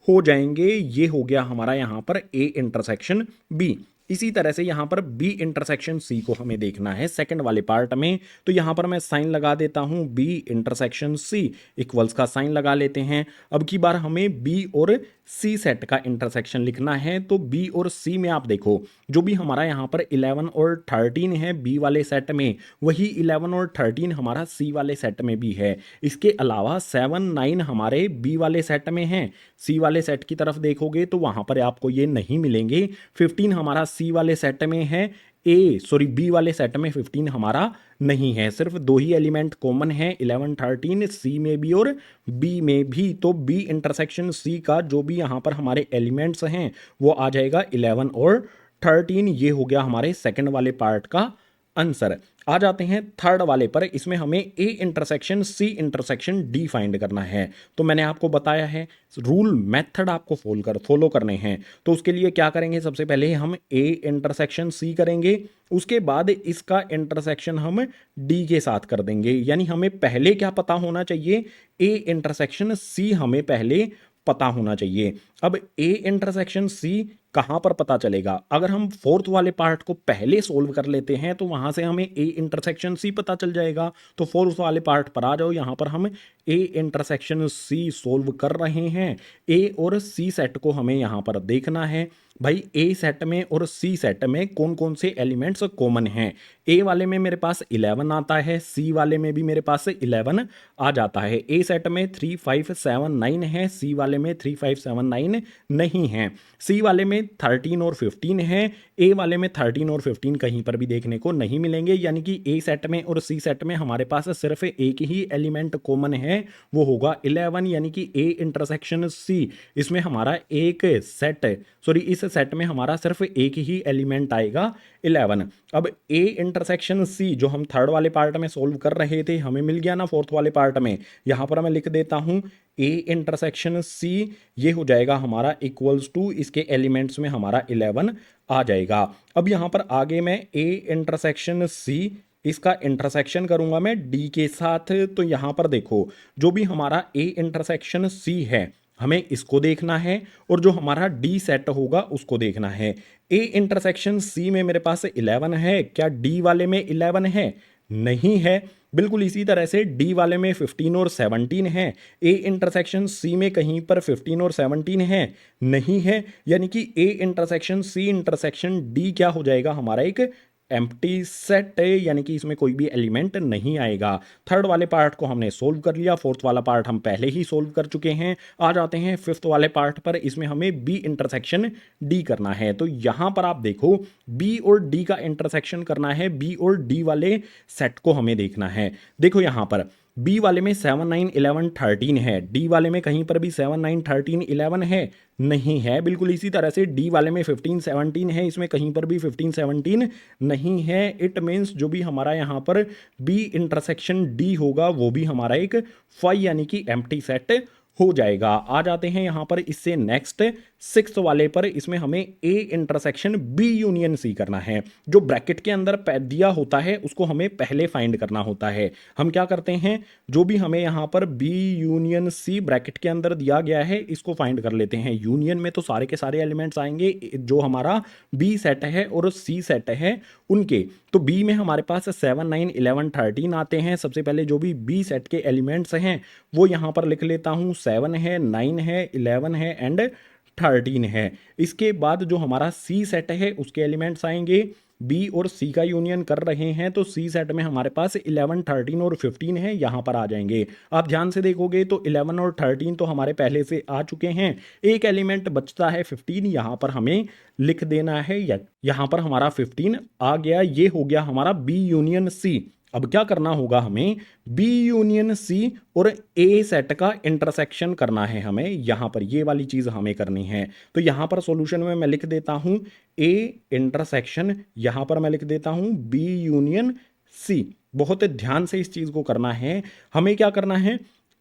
हो जाएंगे। ये हो गया हमारा यहाँ पर ए इंटरसेक्शन बी। इसी तरह से यहाँ पर बी इंटरसेक्शन सी को हमें देखना है सेकंड वाले पार्ट में। तो यहाँ पर मैं साइन लगा देता हूँ, बी इंटरसेक्शन सी इक्वल्स का साइन लगा लेते हैं। अब की बार हमें बी और सी सेट का इंटरसेक्शन लिखना है। तो बी और सी में आप देखो, जो भी हमारा यहाँ पर 11 और 13 है बी वाले सेट में, वही 11 और 13 हमारा सी वाले सेट में भी है। इसके अलावा 7 9 हमारे बी वाले सेट में हैं। सी वाले सेट की तरफ देखोगे तो वहाँ पर आपको ये नहीं मिलेंगे। 15 हमारा सी वाले सेट में है, बी वाले सेट में 15 हमारा नहीं है। सिर्फ दो ही एलिमेंट कॉमन है, 11 13 सी में भी और बी में भी। तो बी इंटरसेक्शन सी का जो भी यहाँ पर हमारे एलिमेंट्स हैं वो आ जाएगा 11 और 13। ये हो गया हमारे सेकंड वाले पार्ट का आंसर। आ जाते हैं थर्ड वाले पर। इसमें हमें A intersection C intersection D find करना है। तो मैंने आपको बताया है रूल मेथड आपको फॉलो करने हैं। तो उसके लिए क्या करेंगे, सबसे पहले हम ए इंटरसेक्शन सी करेंगे, उसके बाद इसका इंटरसेक्शन हम डी के साथ कर देंगे। यानी हमें पहले क्या पता होना चाहिए, ए इंटरसेक्शन सी हमें पहले पता होना चाहिए। अब ए इंटरसेक्शन सी कहां पर पता चलेगा, अगर हम फोर्थ वाले पार्ट को पहले सोल्व कर लेते हैं तो वहां से हमें ए इंटरसेक्शन सी पता चल जाएगा। तो फोर्थ वाले पार्ट पर आ जाओ, यहां पर हम ए इंटरसेक्शन सी सोल्व कर रहे हैं। ए और सी सेट को हमें यहां पर देखना है। भाई ए सेट में और सी सेट में कौन कौन से एलिमेंट्स कॉमन हैं। ए वाले में मेरे पास 11 आता है, सी वाले में भी मेरे पास 11 आ जाता है। ए सेट में 3 5 7 9 है, सी वाले में 3 5 7 9 नहीं है। सी वाले में 13 और 15 है, ए वाले में 13 और 15 कहीं पर भी देखने को नहीं मिलेंगे। यानी कि ए सेट में और सी सेट में हमारे पास सिर्फ एक ही एलिमेंट कॉमन है, वो होगा 11। यानी कि ए इंटरसेक्शन सी, इसमें हमारा एक सेट इस सेट में हमारा सिर्फ एक ही एलिमेंट आएगा 11। अब ए इंटरसेक्शन सी जो हम थर्ड वाले पार्ट में सोल्व कर रहे थे, हमें मिल गया ना फोर्थ वाले पार्ट में। यहां पर मैं लिख देता हूं ए इंटरसेक्शन सी, ये हो जाएगा हमारा इक्वल्स टू, इसके एलिमेंट्स में हमारा 11 आ जाएगा। अब यहां पर आगे मैं ए इंटरसेक्शन सी इसका इंटरसेक्शन करूंगा मैं डी के साथ। तो यहां पर देखो, जो भी हमारा ए इंटरसेक्शन सी है हमें इसको देखना है, और जो हमारा डी सेट होगा उसको देखना है। ए इंटरसेक्शन सी में मेरे पास 11 है, क्या डी वाले में 11 है? नहीं है। बिल्कुल इसी तरह से डी वाले में 15 और 17 है, ए इंटरसेक्शन सी में कहीं पर 15 और 17 है? नहीं है। यानी कि A intersection C intersection D क्या हो जाएगा हमारा? एक एम्प्टी सेट है, यानी कि इसमें कोई भी एलिमेंट नहीं आएगा। थर्ड वाले पार्ट को हमने सोल्व कर लिया, फोर्थ वाला पार्ट हम पहले ही सोल्व कर चुके हैं। आ जाते हैं फिफ्थ वाले पार्ट पर। इसमें हमें बी इंटरसेक्शन डी करना है। तो यहां पर आप देखो, बी और डी का इंटरसेक्शन करना है, बी और डी वाले सेट को हमें देखना है। देखो यहां पर बी वाले में 7 9 11 13 है, डी वाले में कहीं पर भी 7 9 13 11 है? नहीं है। बिल्कुल इसी तरह से डी वाले में 15 17 है, इसमें कहीं पर भी 15 17 नहीं है। इट मीन्स जो भी हमारा यहाँ पर बी इंटरसेक्शन डी होगा वो भी हमारा एक फाई यानी कि एम्प्टी सेट हो जाएगा। आ जाते हैं यहाँ पर इससे नेक्स्ट सिक्स्थ वाले पर। इसमें हमें A intersection B union C करना है। जो ब्रैकेट के अंदर दिया होता है उसको हमें पहले फाइंड करना होता है। हम क्या करते हैं, जो भी हमें यहाँ पर बी यूनियन सी ब्रैकेट के अंदर दिया गया है इसको फाइंड कर लेते हैं। यूनियन में तो सारे के सारे एलिमेंट्स आएंगे जो हमारा बी सेट है और सी सेट है उनके। तो बी में हमारे पास 7 9 11 13 आते हैं। सबसे पहले जो भी बी सेट के एलिमेंट्स हैं वो यहाँ पर लिख लेता हूँ। 7 है, 9 है, 11 है एंड 13 है। इसके बाद जो हमारा सी सेट है उसके एलिमेंट्स आएंगे। बी और सी का यूनियन कर रहे हैं तो सी सेट में हमारे पास 11 13 और 15 है, यहाँ पर आ जाएंगे। आप ध्यान से देखोगे तो 11 और 13 तो हमारे पहले से आ चुके हैं। एक एलिमेंट बचता है 15, यहाँ पर हमें लिख देना है। यहाँ पर हमारा 15 आ गया। ये हो गया हमारा बी यूनियन सी। अब क्या करना होगा, हमें बी यूनियन सी और ए सेट का इंटरसेक्शन करना है। हमें यहां पर ये वाली चीज हमें करनी है। तो यहां पर सॉल्यूशन में मैं लिख देता हूं ए इंटरसेक्शन, यहां पर मैं लिख देता हूं बी यूनियन सी। बहुत ध्यान से इस चीज को करना है। हमें क्या करना है,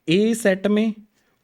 ए सेट में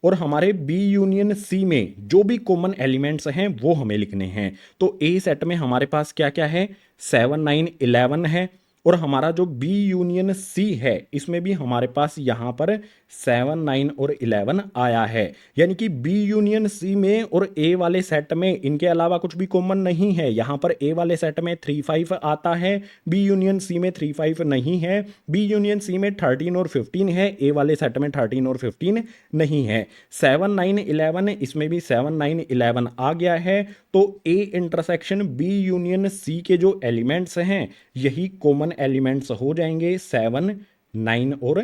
और हमारे बी यूनियन सी में जो भी कॉमन एलिमेंट्स हैं वो हमें लिखने हैं। तो ए सेट में हमारे पास क्या क्या है, 7 9 11 है, और हमारा जो बी यूनियन सी है इसमें भी हमारे पास यहाँ पर 7 9 और 11 आया है। यानी कि बी यूनियन सी में और ए वाले सेट में इनके अलावा कुछ भी कॉमन नहीं है। यहाँ पर ए वाले सेट में 3 5 आता है, बी यूनियन सी में 3 5 नहीं है। बी यूनियन सी में 13 और 15 है, ए वाले सेट में 13 और 15 नहीं है। 7 9 11 इसमें भी 7 9 11 आ गया है। तो A intersection B union C के जो एलिमेंट्स हैं यही कॉमन एलिमेंट्स हो जाएंगे, 7 9 और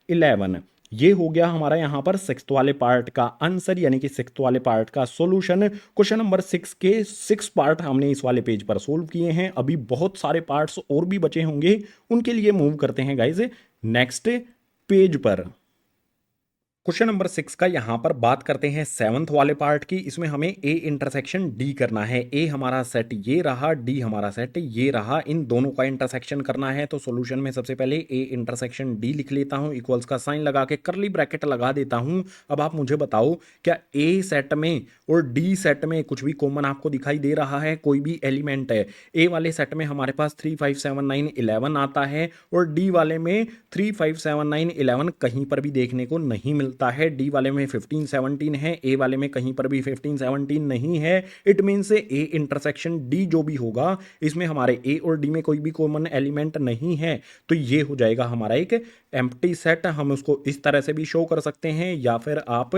11। ये हो गया हमारा यहाँ पर सिक्स्थ वाले पार्ट का आंसर, यानी कि सिक्स्थ वाले पार्ट का सॉल्यूशन। क्वेश्चन नंबर 6 के 6 पार्ट हमने इस वाले पेज पर सोल्व किए हैं। अभी बहुत सारे पार्ट्स और भी बचे होंगे, उनके लिए मूव करते हैं गाइज नेक्स्ट पेज पर। क्वेश्चन नंबर 6 का यहां पर बात करते हैं सेवंथ वाले पार्ट की। इसमें हमें ए इंटरसेक्शन डी करना है। ए हमारा सेट ये रहा, डी हमारा सेट ये रहा, इन दोनों का इंटरसेक्शन करना है। तो सॉल्यूशन में सबसे पहले ए इंटरसेक्शन डी लिख लेता हूं, इक्वल्स का साइन लगा के कर्ली ब्रैकेट लगा देता हूं। अब आप मुझे बताओ, क्या ए सेट में और डी सेट में कुछ भी कॉमन आपको दिखाई दे रहा है? कोई भी एलिमेंट है? ए वाले सेट में हमारे पास 3 5 7 9 11 आता है, और डी वाले में 3 5 7 9 11 कहीं पर भी देखने को नहीं मिलता है। डी वाले में 15 17 है, ए वाले में कहीं पर भी 15 17 नहीं है। इट मीन से ए इंटरसेक्शन डी जो भी होगा इसमें हमारे ए और डी में कोई भी कॉमन एलिमेंट नहीं है। तो ये हो जाएगा हमारा एक एम्प्टी सेट। हम उसको इस तरह से भी शो कर सकते हैं, या फिर आप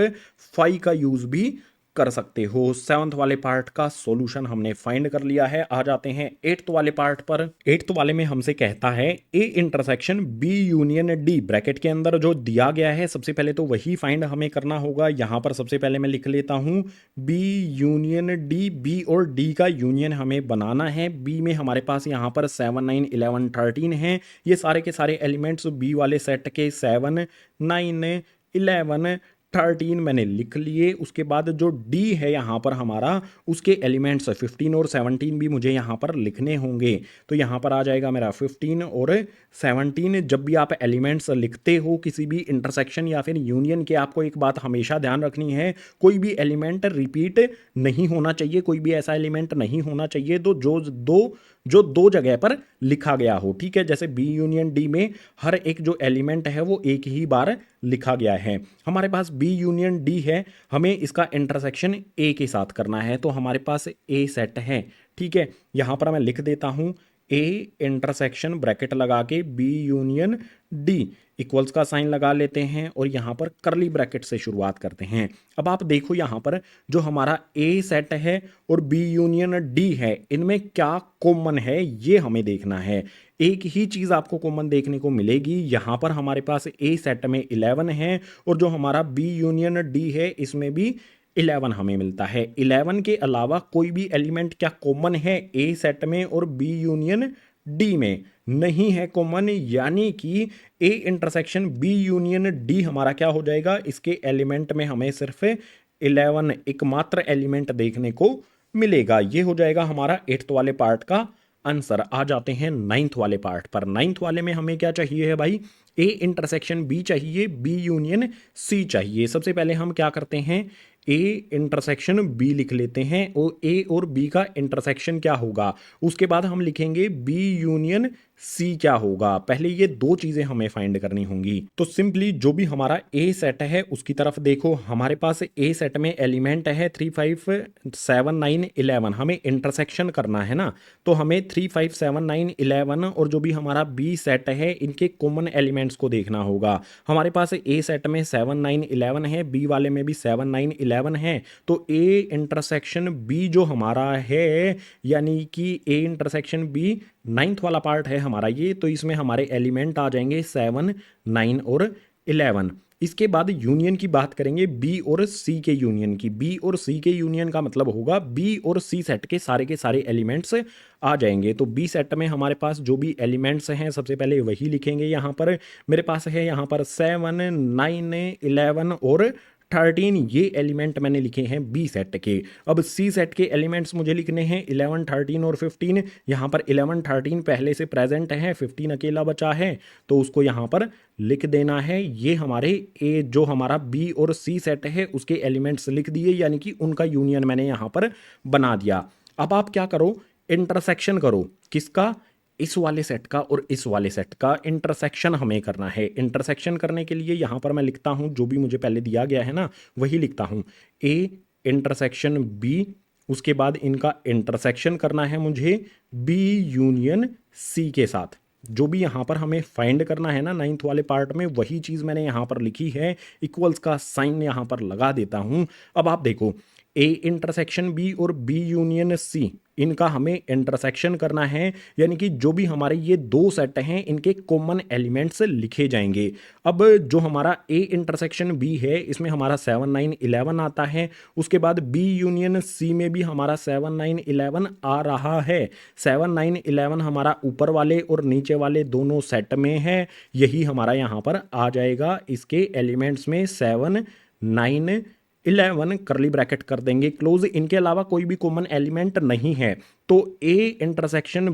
फाई का यूज भी कर सकते हो। सेवंथ वाले पार्ट का सॉल्यूशन हमने फाइंड कर लिया है। आ जाते हैं एट्थ वाले पार्ट पर। एट्थ वाले में हमसे कहता है A intersection B union D, bracket के अंदर जो दिया गया है सबसे पहले तो वही फाइंड हमें करना होगा। यहां पर सबसे पहले मैं लिख लेता हूं बी यूनियन डी। बी और डी का यूनियन हमें बनाना है। बी में हमारे पास यहां पर 7 9 11 13 है। ये सारे के सारे एलिमेंट्स बी वाले सेट के 7 9 11 13 मैंने लिख लिए। उसके बाद जो डी है यहाँ पर हमारा, उसके एलिमेंट्स 15 और 17 भी मुझे यहाँ पर लिखने होंगे। तो यहाँ पर आ जाएगा मेरा 15 और 17। जब भी आप एलिमेंट्स लिखते हो किसी भी इंटरसेक्शन या फिर यूनियन के, आपको एक बात हमेशा ध्यान रखनी है, कोई भी एलिमेंट रिपीट नहीं होना चाहिए, कोई भी ऐसा एलिमेंट नहीं होना चाहिए जो दो जगह पर लिखा गया हो, ठीक है। जैसे बी यूनियन डी में हर एक जो एलिमेंट है वो एक ही बार लिखा गया है। हमारे पास बी यूनियन डी है, हमें इसका इंटरसेक्शन ए के साथ करना है, तो हमारे पास ए सेट है, ठीक है। यहाँ पर मैं लिख देता हूँ ए इंटरसेक्शन ब्रैकेट लगा के बी यूनियन डी, इक्वल्स का साइन लगा लेते हैं और यहाँ पर करली ब्रैकेट से शुरुआत करते हैं। अब आप देखो यहाँ पर जो हमारा ए सेट है और बी यूनियन डी है, इनमें क्या कॉमन है ये हमें देखना है। एक ही चीज़ आपको कॉमन देखने को मिलेगी। यहाँ पर हमारे पास ए सेट में 11 है और जो हमारा बी यूनियन डी है इसमें भी 11 हमें मिलता है। 11 के अलावा कोई भी एलिमेंट क्या कॉमन है ए सेट में और बी यूनियन डी में? नहीं है कॉमन, यानी कि A intersection B union D हमारा क्या हो जाएगा, इसके एलिमेंट में हमें सिर्फ 11 एकमात्र एलिमेंट देखने को मिलेगा। ये हो जाएगा हमारा 8th वाले पार्ट का आंसर। आ जाते हैं 9th वाले पार्ट पर। 9th वाले में हमें क्या चाहिए है भाई, ए इंटरसेक्शन बी चाहिए, बी यूनियन सी चाहिए। सबसे पहले हम क्या करते हैं, ए इंटरसेक्शन बी लिख लेते हैं और ए और बी का इंटरसेक्शन क्या होगा, उसके बाद हम लिखेंगे बी यूनियन सी क्या होगा। पहले ये दो चीजें हमें फाइंड करनी होंगी। तो सिंपली जो भी हमारा ए सेट है उसकी तरफ देखो, हमारे पास ए सेट में एलिमेंट है 3 5 7 9 11, हमें इंटरसेक्शन करना है ना, तो हमें 3 5 7 9 11 और जो भी हमारा बी सेट है इनके कॉमन एलिमेंट्स को देखना होगा। हमारे पास ए सेट में 7 9 11 है, बी वाले में भी 7 9 11 है, तो ए इंटरसेक्शन बी जो हमारा है, यानी कि ए इंटरसेक्शन बी 9th वाला पार्ट है हमारा ये, तो इसमें हमारे एलिमेंट आ जाएंगे 7 9 और 11। इसके बाद यूनियन की बात करेंगे, बी और सी के यूनियन की। बी और सी के यूनियन का मतलब होगा बी और सी सेट के सारे एलिमेंट्स आ जाएंगे। तो बी सेट में हमारे पास जो भी एलिमेंट्स हैं सबसे पहले वही लिखेंगे। यहाँ पर मेरे पास है यहाँ पर 7 9 11 और 13, ये एलिमेंट मैंने लिखे हैं बी सेट के। अब सी सेट के एलिमेंट्स मुझे लिखने हैं 11 13 और 15। यहाँ पर 11 13 पहले से प्रेजेंट है, 15 अकेला बचा है, तो उसको यहाँ पर लिख देना है। ये हमारे ए जो हमारा बी और सी सेट है उसके एलिमेंट्स लिख दिए, यानी कि उनका यूनियन मैंने यहाँ पर बना दिया। अब आप क्या करो, इंटरसेक्शन करो, किसका, इस वाले सेट का और इस वाले सेट का इंटरसेक्शन हमें करना है। इंटरसेक्शन करने के लिए यहाँ पर मैं लिखता हूँ जो भी मुझे पहले दिया गया है ना वही लिखता हूँ, ए इंटरसेक्शन बी, उसके बाद इनका इंटरसेक्शन करना है मुझे बी यूनियन सी के साथ। जो भी यहाँ पर हमें फाइंड करना है ना 9th वाले पार्ट में, वही चीज़ मैंने यहाँ पर लिखी है, इक्वल्स का साइन यहाँ पर लगा देता हूँ। अब आप देखो, ए इंटरसेक्शन बी और बी यूनियन सी, इनका हमें इंटरसेक्शन करना है, यानी कि जो भी हमारे ये दो सेट हैं इनके कॉमन एलिमेंट्स लिखे जाएंगे। अब जो हमारा ए इंटरसेक्शन बी है इसमें हमारा 7 9 11 आता है, उसके बाद बी यूनियन सी में भी हमारा 7 9 11 आ रहा है। 7 9 11 हमारा ऊपर वाले और नीचे वाले दोनों सेट में है, यही हमारा यहाँ पर आ जाएगा। इसके एलिमेंट्स में 7 9 11 करली ब्रैकेट कर देंगे क्लोज। इनके अलावा कोई भी कॉमन एलिमेंट नहीं है, तो A intersection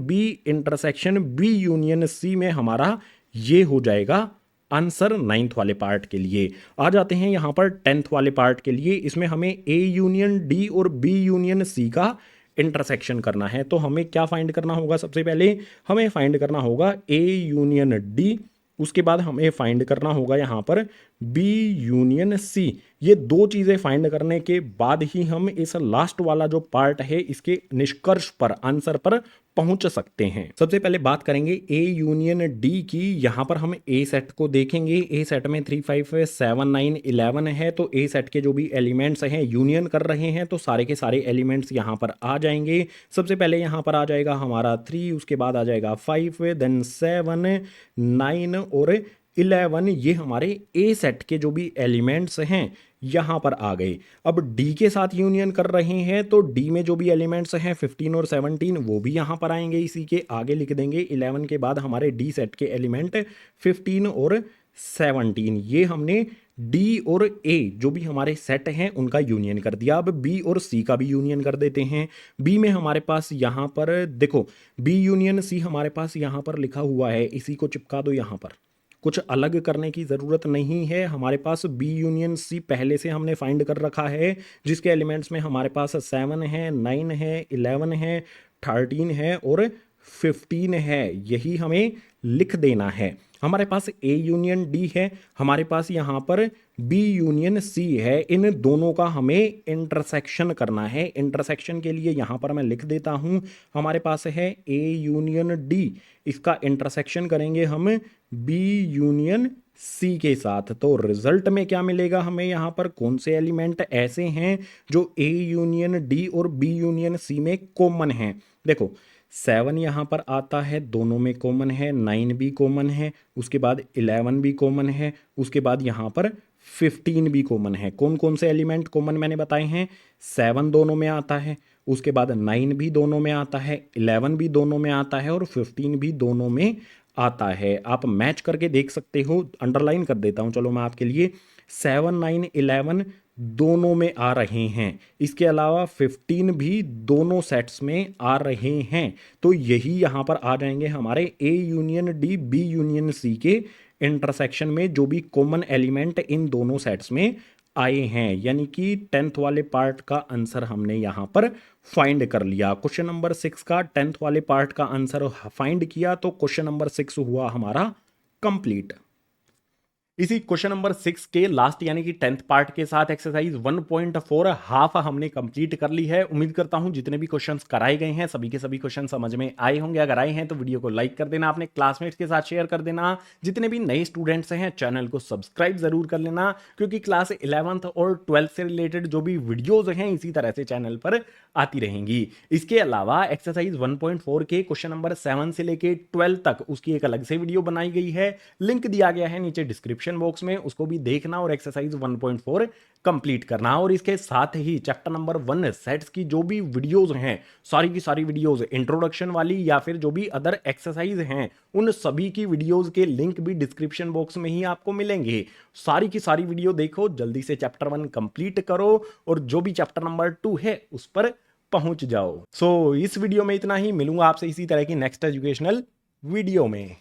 B union C में हमारा ये हो जाएगा आंसर 9th वाले पार्ट के लिए। आ जाते हैं यहाँ पर 10th वाले पार्ट के लिए। इसमें हमें ए यूनियन डी और बी यूनियन सी का इंटरसेक्शन करना है, तो हमें क्या फाइंड करना होगा, सबसे पहले हमें फाइंड करना होगा ए यूनियन डी, उसके बाद हमें फाइंड करना होगा यहाँ पर बी यूनियन सी। ये दो चीज़ें फाइंड करने के बाद ही हम इस लास्ट वाला जो पार्ट है इसके निष्कर्ष पर, आंसर पर पहुंच सकते हैं। सबसे पहले बात करेंगे ए यूनियन डी की। यहाँ पर हम ए सेट को देखेंगे। ए सेट में 3 5 7 9 11 है, तो ए सेट के जो भी एलिमेंट्स हैं यूनियन कर रहे हैं, तो सारे के सारे एलिमेंट्स यहाँ पर आ जाएंगे। सबसे पहले यहाँ पर आ जाएगा हमारा 3, उसके बाद आ जाएगा 5, देन 7 9 और 11, ये हमारे ए सेट के जो भी एलिमेंट्स हैं यहाँ पर आ गए। अब डी के साथ यूनियन कर रहे हैं, तो डी में जो भी एलिमेंट्स हैं 15 और 17 वो भी यहाँ पर आएंगे, इसी के आगे लिख देंगे। 11 के बाद हमारे डी सेट के एलिमेंट 15 और 17, ये हमने डी और ए जो भी हमारे सेट हैं उनका यूनियन कर दिया। अब बी और सी का भी यूनियन कर देते हैं। बी में हमारे पास यहाँ पर देखो, बी यूनियन सी हमारे पास यहाँ पर लिखा हुआ है, इसी को चिपका दो यहाँ पर, कुछ अलग करने की ज़रूरत नहीं है। हमारे पास बी यूनियन सी पहले से हमने फाइंड कर रखा है, जिसके एलिमेंट्स में हमारे पास 7 है, 9 है, 11 है, 13 है और 15 है, यही हमें लिख देना है। हमारे पास ए यूनियन डी है, हमारे पास यहाँ पर बी यूनियन सी है, इन दोनों का हमें इंटरसेक्शन करना है। इंटरसेक्शन के लिए यहाँ पर मैं लिख देता हूँ, हमारे पास है ए यूनियन डी, इसका इंटरसेक्शन करेंगे हम बी यूनियन सी के साथ। तो रिजल्ट में क्या मिलेगा हमें, यहाँ पर कौन से एलिमेंट ऐसे हैं जो ए यूनियन डी और बी यूनियन सी में कॉमन हैं। देखो 7 यहाँ पर आता है, दोनों में कॉमन है, 9 भी कॉमन है, उसके बाद 11 भी कॉमन है, उसके बाद यहाँ पर 15 भी कॉमन है। कौन कौन से एलिमेंट कॉमन मैंने बताए हैं, 7 दोनों में आता है, उसके बाद 9 भी दोनों में आता है, 11 भी दोनों में आता है और 15 भी दोनों में आता है। आप मैच करके देख सकते हो, अंडरलाइन कर देता हूँ चलो मैं आपके लिए। 7, 9, 11 दोनों में आ रहे हैं, इसके अलावा 15 भी दोनों सेट्स में आ रहे हैं। तो यही यहाँ पर आ जाएंगे हमारे A union D B union C के इंटरसेक्शन में जो भी कॉमन एलिमेंट इन दोनों सेट्स में आए हैं। यानी कि 10th वाले पार्ट का आंसर हमने यहाँ पर फाइंड कर लिया। क्वेश्चन नंबर 6 का 10th वाले पार्ट का आंसर फाइंड किया तो क्वेश्चन नंबर 6 हुआ हमारा कंप्लीट। इसी क्वेश्चन नंबर 6 के लास्ट यानी कि 10th पार्ट के साथ एक्सरसाइज 1.4 हाफ हमने कंप्लीट कर ली है। उम्मीद करता हूं जितने भी क्वेश्चंस कराए गए हैं सभी के सभी क्वेश्चन समझ में आए होंगे। अगर आए हैं तो वीडियो को लाइक कर देना, अपने क्लासमेट्स के साथ शेयर कर देना। जितने भी नए स्टूडेंट्स हैं चैनल को सब्सक्राइब जरूर कर लेना, क्योंकि क्लास 11th और 12th से रिलेटेड जो भी वीडियोज हैं इसी तरह से चैनल पर आती रहेंगी। इसके अलावा एक्सरसाइज 1.4 के क्वेश्चन नंबर 7 से लेके 12 तक उसकी एक अलग से वीडियो बनाई गई है, लिंक दिया गया है नीचे डिस्क्रिप्शन बॉक्स में, उसको भी देखना और एक्सरसाइज 1.4 कंप्लीट करना। और इसके साथ ही चैप्टर नंबर 1 सेट्स की जो भी वीडियोस हैं, सारी की सारी वीडियोस इंट्रोडक्शन वाली या फिर जो भी अदर एक्सरसाइज हैं, उन सभी की वीडियोस के लिंक भी डिस्क्रिप्शन बॉक्स में ही आपको मिलेंगे। सारी की सारी वीडियो देखो, जल्दी से चैप्टर 1 कंप्लीट करो और जो भी चैप्टर नंबर 2 है उस पर पहुंच जाओ। इस वीडियो में इतना ही, मिलूंगा आपसे इसी तरह की नेक्स्ट एजुकेशनल वीडियो में।